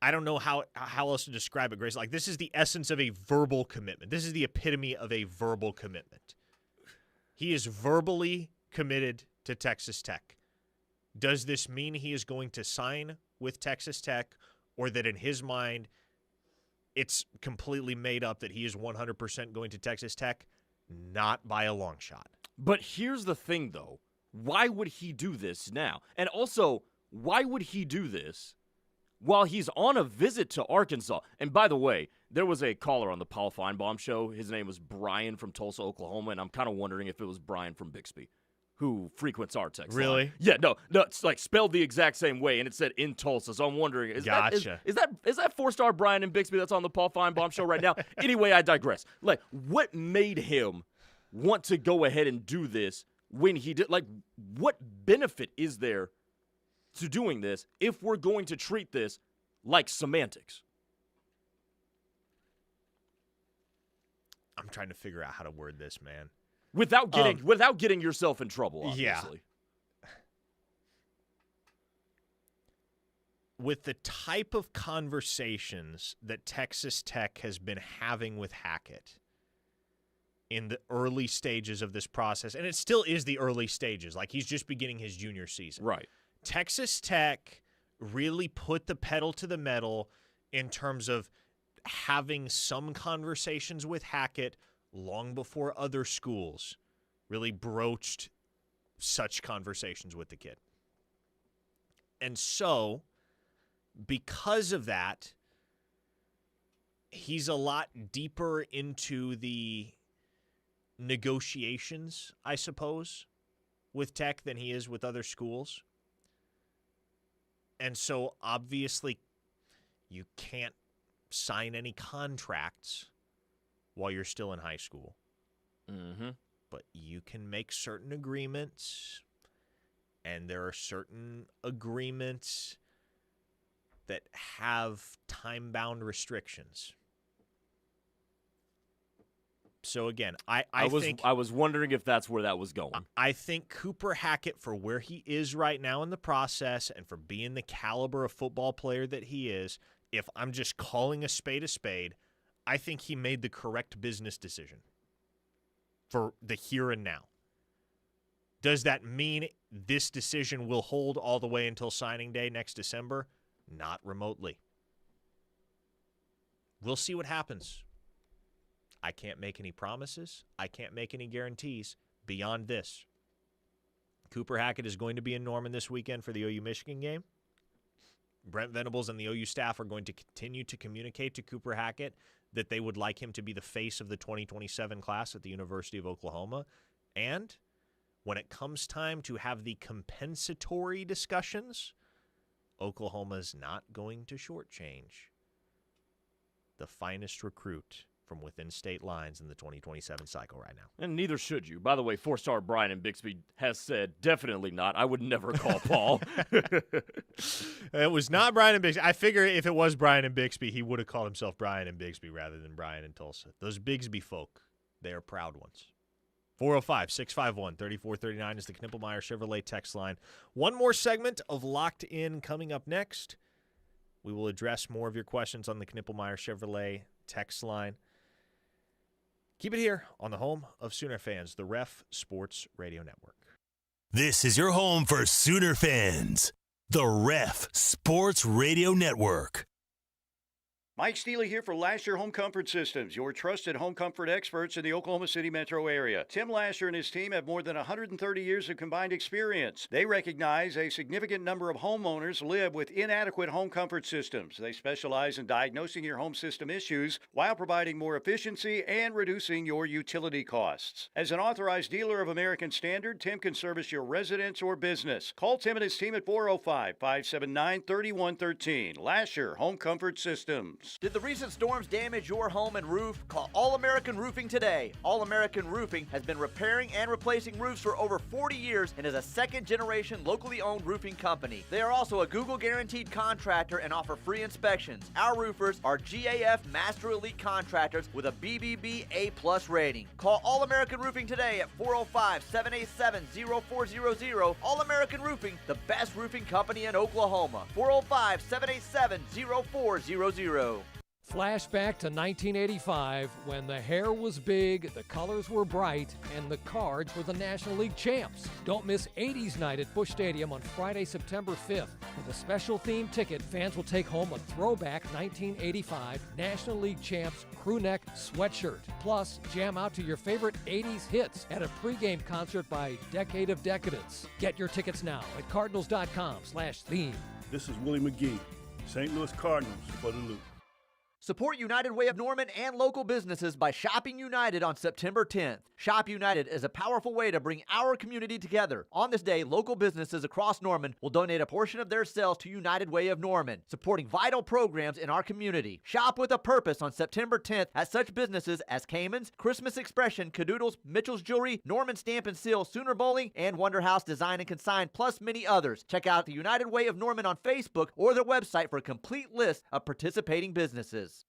I don't know how else to describe it, Grace. Like, this is the essence of a verbal commitment. This is the epitome of a verbal commitment. He is verbally committed to Texas Tech. Does this mean he is going to sign with Texas Tech, or that in his mind it's completely made up that he is 100% going to Texas Tech? Not by a long shot. But here's the thing, though. Why would he do this now? And also, why would he do this while he's on a visit to Arkansas? And by the way, there was a caller on the Paul Feinbaum show. His name was Brian from Tulsa, Oklahoma, and I'm kind of wondering if it was Brian from Bixby who frequents our text line. Really? Yeah, no, it's like spelled the exact same way, and it said in Tulsa. So I'm wondering, is that 4-star Brian in Bixby that's on the Paul Feinbaum show right now? Anyway, I digress. Like, what made him want to go ahead and do this when he did? Like, what benefit is there to doing this if we're going to treat this like semantics? I'm trying to figure out how to word this, man. Without getting yourself in trouble, obviously. Yeah. With the type of conversations that Texas Tech has been having with Hackett in the early stages of this process, and it still is the early stages, like he's just beginning his junior season. Right. Texas Tech really put the pedal to the metal in terms of having some conversations with Hackett long before other schools really broached such conversations with the kid. And so, because of that, he's a lot deeper into the negotiations, I suppose, with Tech than he is with other schools. And so, obviously, you can't sign any contracts while you're still in high school. Mm-hmm. But you can make certain agreements, and there are certain agreements that have time-bound restrictions. So again, I was wondering if that's where that was going. I think Cooper Hackett, for where he is right now in the process and for being the caliber of football player that he is, if I'm just calling a spade, I think he made the correct business decision for the here and now. Does that mean this decision will hold all the way until signing day next December? Not remotely. We'll see what happens. I can't make any promises. I can't make any guarantees beyond this. Cooper Hackett is going to be in Norman this weekend for the OU-Michigan game. Brent Venables and the OU staff are going to continue to communicate to Cooper Hackett that they would like him to be the face of the 2027 class at the University of Oklahoma. And when it comes time to have the compensatory discussions, Oklahoma's not going to shortchange the finest recruit from within state lines in the 2027 cycle right now. And neither should you. By the way, 4-star Brian in Bixby has said, definitely not. I would never call Paul. It was not Brian in Bixby. I figure if it was Brian in Bixby, he would have called himself Brian in Bixby rather than Brian in Tulsa. Those Bigsby folk, they are proud ones. 405-651-3439 is the Knippelmeyer Chevrolet text line. One more segment of Locked In coming up next. We will address more of your questions on the Knippelmeyer Chevrolet text line. Keep it here on the home of Sooner fans, the Ref Sports Radio Network. This is your home for Sooner fans, the Ref Sports Radio Network. Mike Steele here for Lasher Home Comfort Systems, your trusted home comfort experts in the Oklahoma City metro area. Tim Lasher and his team have more than 130 years of combined experience. They recognize a significant number of homeowners live with inadequate home comfort systems. They specialize in diagnosing your home system issues while providing more efficiency and reducing your utility costs. As an authorized dealer of American Standard, Tim can service your residence or business. Call Tim and his team at 405-579-3113. Lasher Home Comfort Systems. Did the recent storms damage your home and roof? Call All American Roofing today. All American Roofing has been repairing and replacing roofs for over 40 years and is a second-generation locally owned roofing company. They are also a Google guaranteed contractor and offer free inspections. Our roofers are GAF Master Elite contractors with a BBB A+ rating. Call All American Roofing today at 405-787-0400. All American Roofing, the best roofing company in Oklahoma. 405-787-0400. Flashback to 1985 when the hair was big, the colors were bright, and the Cards were the National League champs. Don't miss 80s night at Busch Stadium on Friday, September 5th. With a special themed ticket, fans will take home a throwback 1985 National League champs crew neck sweatshirt. Plus, jam out to your favorite 80s hits at a pregame concert by Decade of Decadence. Get your tickets now at cardinals.com/theme. This is Willie McGee, St. Louis Cardinals for the Loop. Support United Way of Norman and local businesses by shopping United on September 10th. Shop United is a powerful way to bring our community together. On this day, local businesses across Norman will donate a portion of their sales to United Way of Norman, supporting vital programs in our community. Shop with a purpose on September 10th at such businesses as Cayman's, Christmas Expression, Cadoodles, Mitchell's Jewelry, Norman Stamp and Seal, Sooner Bowling, and Wonder House Design and Consign, plus many others. Check out the United Way of Norman on Facebook or their website for a complete list of participating businesses.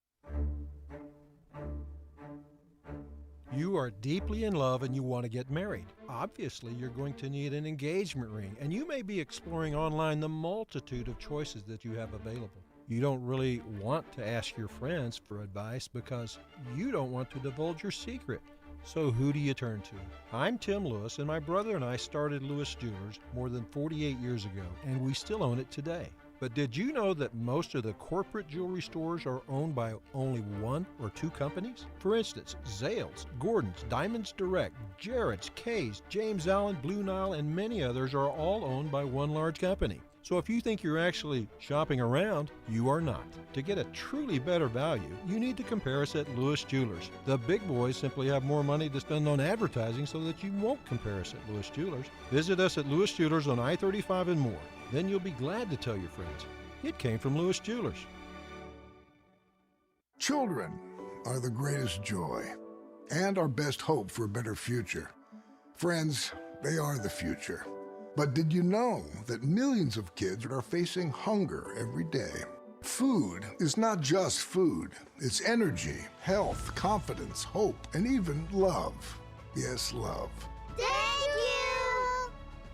You are deeply in love and you want to get married. Obviously, you're going to need an engagement ring, and you may be exploring online the multitude of choices that you have available. You don't really want to ask your friends for advice because you don't want to divulge your secret. So who do you turn to? I'm Tim Lewis, and my brother and I started Lewis Jewelers more than 48 years ago, and we still own it today. But did you know that most of the corporate jewelry stores are owned by only one or two companies? For instance, Zales, Gordon's, Diamonds Direct, Jarrett's, Kay's, James Allen, Blue Nile, and many others are all owned by one large company. So if you think you're actually shopping around, you are not. To get a truly better value, you need to compare us at Lewis Jewelers. The big boys simply have more money to spend on advertising so that you won't compare us at Lewis Jewelers. Visit us at Lewis Jewelers on I-35 and more. Then you'll be glad to tell your friends. It came from Lewis Jewelers. Children are the greatest joy and our best hope for a better future. Friends, they are the future. But did you know that millions of kids are facing hunger every day? Food is not just food. It's energy, health, confidence, hope, and even love. Yes, love. Thank you!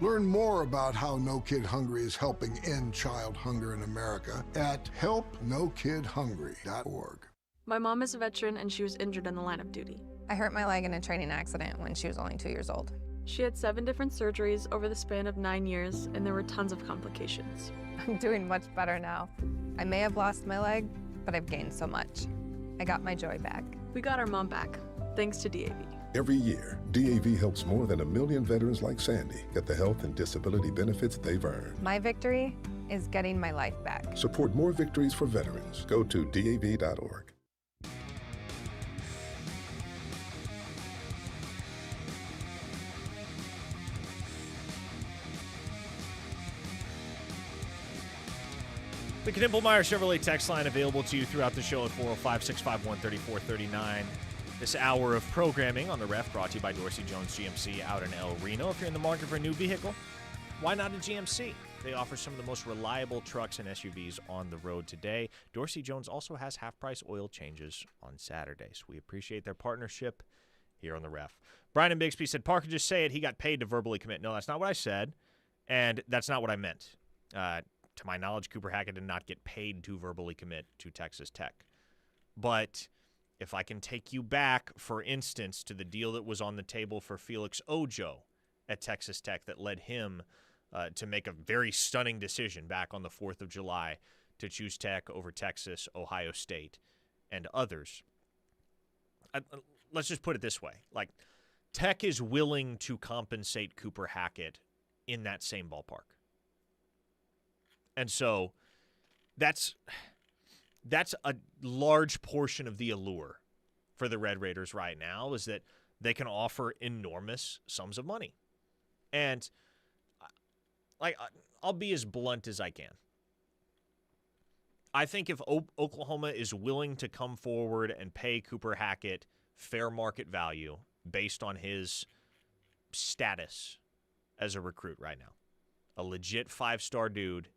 Learn more about how No Kid Hungry is helping end child hunger in America at helpnokidhungry.org. My mom is a veteran and she was injured in the line of duty. I hurt my leg in a training accident when she was only 2 years old. She had 7 different surgeries over the span of 9 years, and there were tons of complications. I'm doing much better now. I may have lost my leg, but I've gained so much. I got my joy back. We got our mom back, thanks to DAV. Every year, DAV helps more than 1 million veterans like Sandy get the health and disability benefits they've earned. My victory is getting my life back. Support more victories for veterans. Go to DAV.org. The Knippelmeyer Chevrolet text line available to you throughout the show at 405-651-3439. This hour of programming on the Ref brought to you by Dorsey Jones GMC out in El Reno. If you're in the market for a new vehicle, why not a GMC? They offer some of the most reliable trucks and SUVs on the road today. Dorsey Jones also has half-price oil changes on Saturdays. We appreciate their partnership here on the Ref. Brian and Bixby said, Parker, just say it. He got paid to verbally commit. No, that's not what I said, and that's not what I meant. To my knowledge, Cooper Hackett did not get paid to verbally commit to Texas Tech. But if I can take you back, for instance, to the deal that was on the table for Felix Ojo at Texas Tech that led him to make a very stunning decision back on the 4th of July to choose Tech over Texas, Ohio State, and others. Let's just put it this way. Like, Tech is willing to compensate Cooper Hackett in that same ballpark. And so that's a large portion of the allure for the Red Raiders right now, is that they can offer enormous sums of money. And I'll be as blunt as I can. I think if Oklahoma is willing to come forward and pay Cooper Hackett fair market value based on his status as a recruit right now, a legit 5-star dude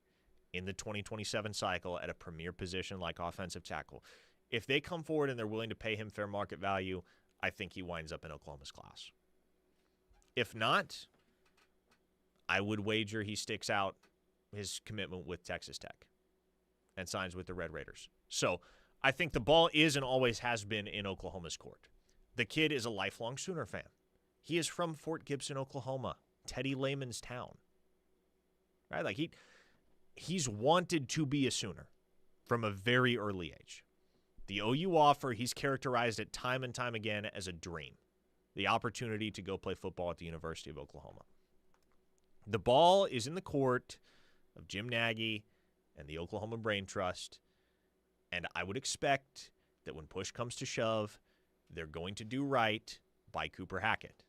in the 2027 cycle at a premier position like offensive tackle, if they come forward and they're willing to pay him fair market value, I think he winds up in Oklahoma's class. If not, I would wager he sticks out his commitment with Texas Tech and signs with the Red Raiders. So I think the ball is and always has been in Oklahoma's court. The kid is a lifelong Sooner fan. He is from Fort Gibson, Oklahoma, Teddy Lehman's town. Right? Like he's wanted to be a Sooner from a very early age. The OU offer, he's characterized it time and time again as a dream. The opportunity to go play football at the University of Oklahoma. The ball is in the court of Jim Nagy and the Oklahoma Brain Trust, and I would expect that when push comes to shove, they're going to do right by Cooper Hackett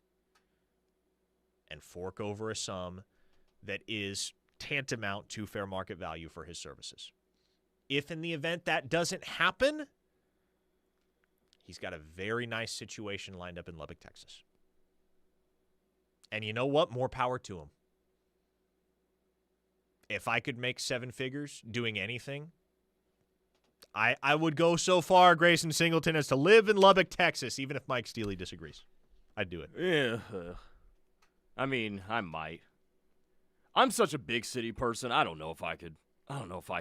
and fork over a sum that is tantamount to fair market value for his services. If in the event that doesn't happen, he's got a very nice situation lined up in Lubbock, Texas. And you know what? More power to him. If I could make 7 figures doing anything, I would go so far, Grayson Singleton, as to live in Lubbock, Texas, even if Mike Steely disagrees. I'd do it. Yeah. I mean, I might. I'm such a big city person. I don't know if I could.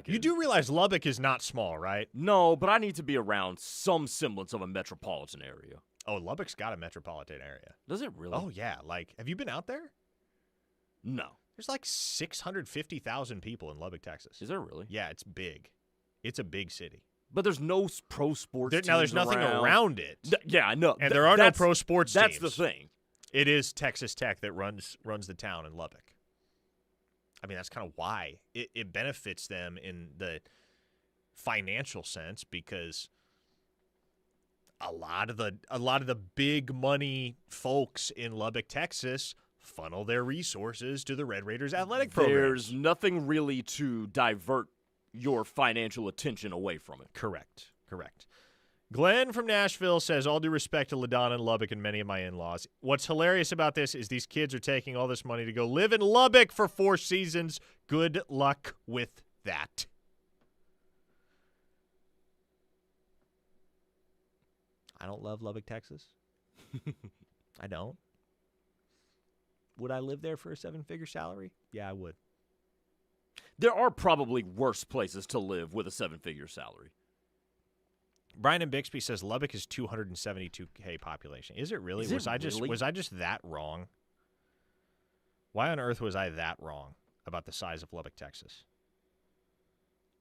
You do realize Lubbock is not small, right? No, but I need to be around some semblance of a metropolitan area. Oh, Lubbock's got a metropolitan area. Does it really? Oh, yeah. Like, have you been out there? No. There's like 650,000 people in Lubbock, Texas. Is there really? Yeah, it's big. It's a big city. But there's no pro sports teams now, there's nothing around it. Yeah, I know. And there are no pro sports teams. That's the thing. It is Texas Tech that runs the town in Lubbock. I mean, that's kind of why it benefits them in the financial sense, because a lot of the big money folks in Lubbock, Texas, funnel their resources to the Red Raiders athletic program. There's nothing really to divert your financial attention away from it. Correct. Glenn from Nashville says, all due respect to LaDonna and Lubbock and many of my in-laws, what's hilarious about this is these kids are taking all this money to go live in Lubbock for 4 seasons. Good luck with that. I don't love Lubbock, Texas. I don't. Would I live there for a 7-figure salary? Yeah, I would. There are probably worse places to live with a 7-figure salary. Brian and Bixby says Lubbock is 272K population. Is it really? Was I just that wrong? Why on earth was I that wrong about the size of Lubbock, Texas?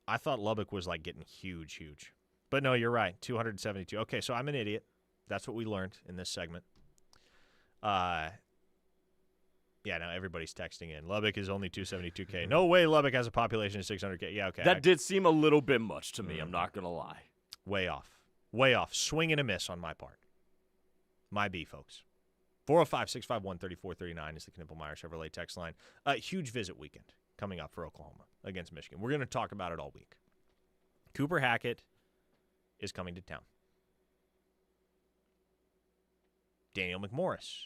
I thought Lubbock was like getting huge. But no, you're right. 272. Okay, so I'm an idiot. That's what we learned in this segment. Yeah, now everybody's texting in. Lubbock is only 272K. No way Lubbock has a population of 600K. Yeah, okay. That did seem a little bit much to me. I'm not going to lie. Way off. Swing and a miss on my part. My B, folks. 405-651-3439 is the Knippelmeyer Chevrolet text line. Huge visit weekend coming up for Oklahoma against Michigan. We're going to talk about it all week. Cooper Hackett is coming to town. Daniel McMorris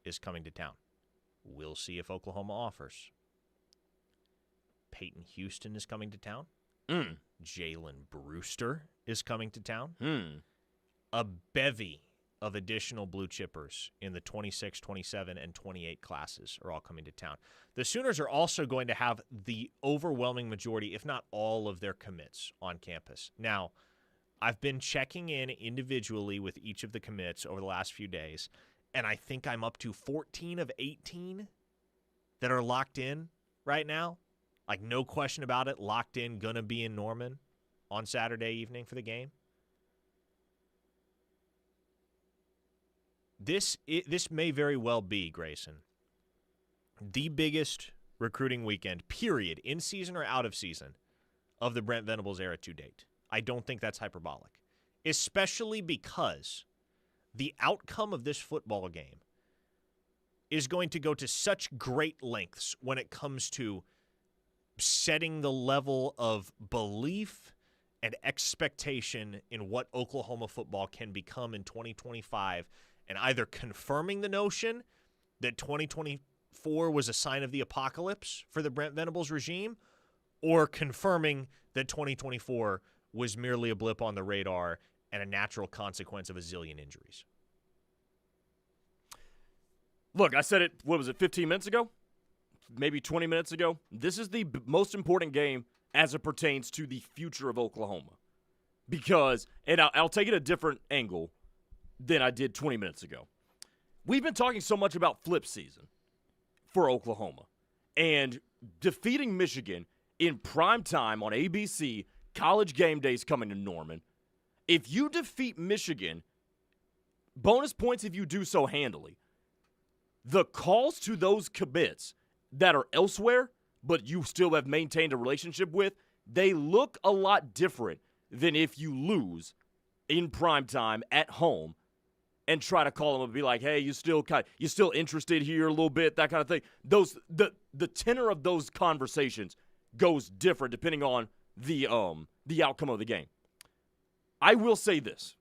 is coming to town. We'll see if Oklahoma offers. Peyton Houston is coming to town. Jalen Brewster is coming to town. A bevy of additional blue chippers in the 26, 27, and 28 classes are all coming to town. The Sooners are also going to have the overwhelming majority, if not all, of their commits on campus. Now, I've been checking in individually with each of the commits over the last few days, and I think I'm up to 14 of 18 that are locked in right now. Like, no question about it, locked in, gonna be in Norman on Saturday evening for the game. This may very well be, Grayson, the biggest recruiting weekend, period, in season or out of season, of the Brent Venables era to date. I don't think that's hyperbolic, especially because the outcome of this football game is going to go to such great lengths when it comes to setting the level of belief and expectation in what Oklahoma football can become in 2025, and either confirming the notion that 2024 was a sign of the apocalypse for the Brent Venables regime, or confirming that 2024 was merely a blip on the radar and a natural consequence of a zillion injuries. Look, I said it, 15 minutes ago? Maybe 20 minutes ago? This is the most important game as it pertains to the future of Oklahoma. Because, and I'll take it a different angle than I did 20 minutes ago. We've been talking so much about flip season for Oklahoma. And defeating Michigan in prime time on ABC, College Game Days coming to Norman. If you defeat Michigan, bonus points if you do so handily. The calls to those commits that are elsewhere, but you still have maintained a relationship with, they look a lot different than if you lose in prime time at home and try to call them and be like, hey, you still interested here a little bit, that kind of thing. The tenor of those conversations goes different depending on the outcome of the game. I will say this.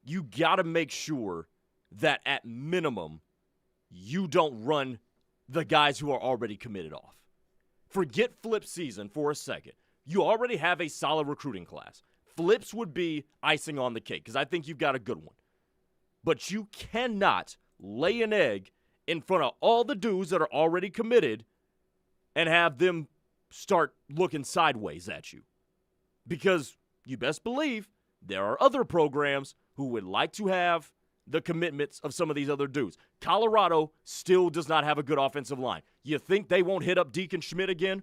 You got to make sure that at minimum you don't run the guys who are already committed off. Forget flip season for a second. You already have a solid recruiting class. Flips would be icing on the cake because I think you've got a good one. But you cannot lay an egg in front of all the dudes that are already committed and have them start looking sideways at you. Because you best believe there are other programs who would like to have the commitments of some of these other dudes. Colorado still does not have a good offensive line. You think they won't hit up Deacon Schmidt again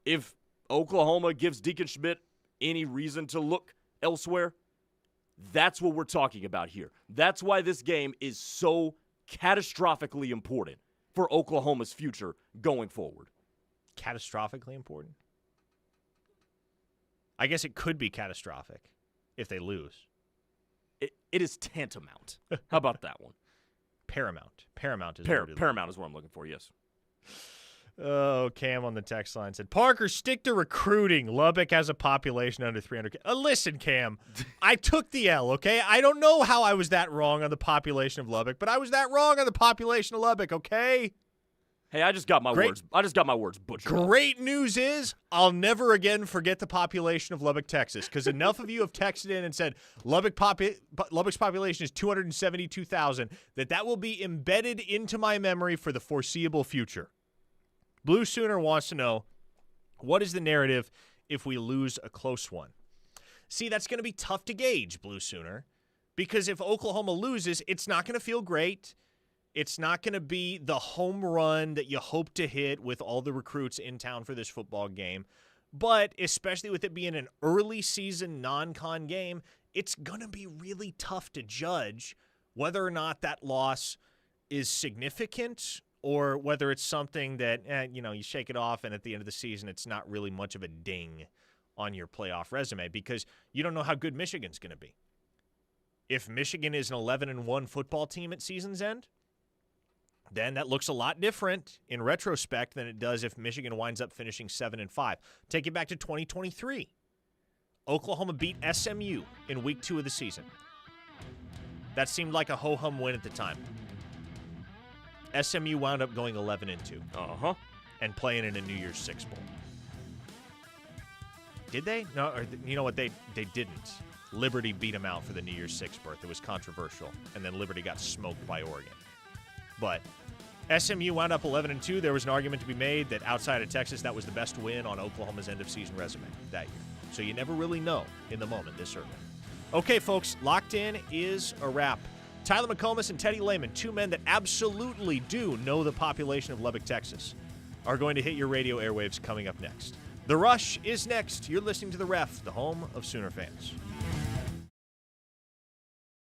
if Oklahoma gives Deacon Schmidt any reason to look elsewhere? That's what we're talking about here. That's why this game is so catastrophically important for Oklahoma's future going forward. Catastrophically important? I guess it could be catastrophic if they lose. It is tantamount. How about that one? Paramount. Paramount is Paramount is what I'm looking for, yes. Oh, Cam on the text line said, Parker, stick to recruiting. Lubbock has a population under 300. Listen, Cam, I took the L, okay? I don't know how I was that wrong on the population of Lubbock, but I was that wrong on the population of Lubbock, okay? Hey, I just got my words butchered. Great news is I'll never again forget the population of Lubbock, Texas, because enough of you have texted in and said Lubbock's population is 272,000 that will be embedded into my memory for the foreseeable future. Blue Sooner wants to know, what is the narrative if we lose a close one? See, that's going to be tough to gauge, Blue Sooner, because if Oklahoma loses, it's not going to feel great. It's not going to be the home run that you hope to hit with all the recruits in town for this football game. But especially with it being an early season non-con game, it's going to be really tough to judge whether or not that loss is significant or whether it's something that, you shake it off and at the end of the season it's not really much of a ding on your playoff resume because you don't know how good Michigan's going to be. If Michigan is an 11-1 football team at season's end, then that looks a lot different in retrospect than it does if Michigan winds up finishing 7-5. Take it back to 2023. Oklahoma beat SMU in week 2 of the season. That seemed like a ho-hum win at the time. SMU wound up going 11-2. And playing in a New Year's Six Bowl. Did they? No, or you know what? They didn't. Liberty beat them out for the New Year's Six berth. It was controversial. And then Liberty got smoked by Oregon. But SMU wound up 11-2. There was an argument to be made that outside of Texas, that was the best win on Oklahoma's end-of-season resume that year. So you never really know in the moment this early. Okay, folks, Locked In is a wrap. Tyler McComas and Teddy Lehman, two men that absolutely do know the population of Lubbock, Texas, are going to hit your radio airwaves coming up next. The Rush is next. You're listening to The Ref, the home of Sooner fans.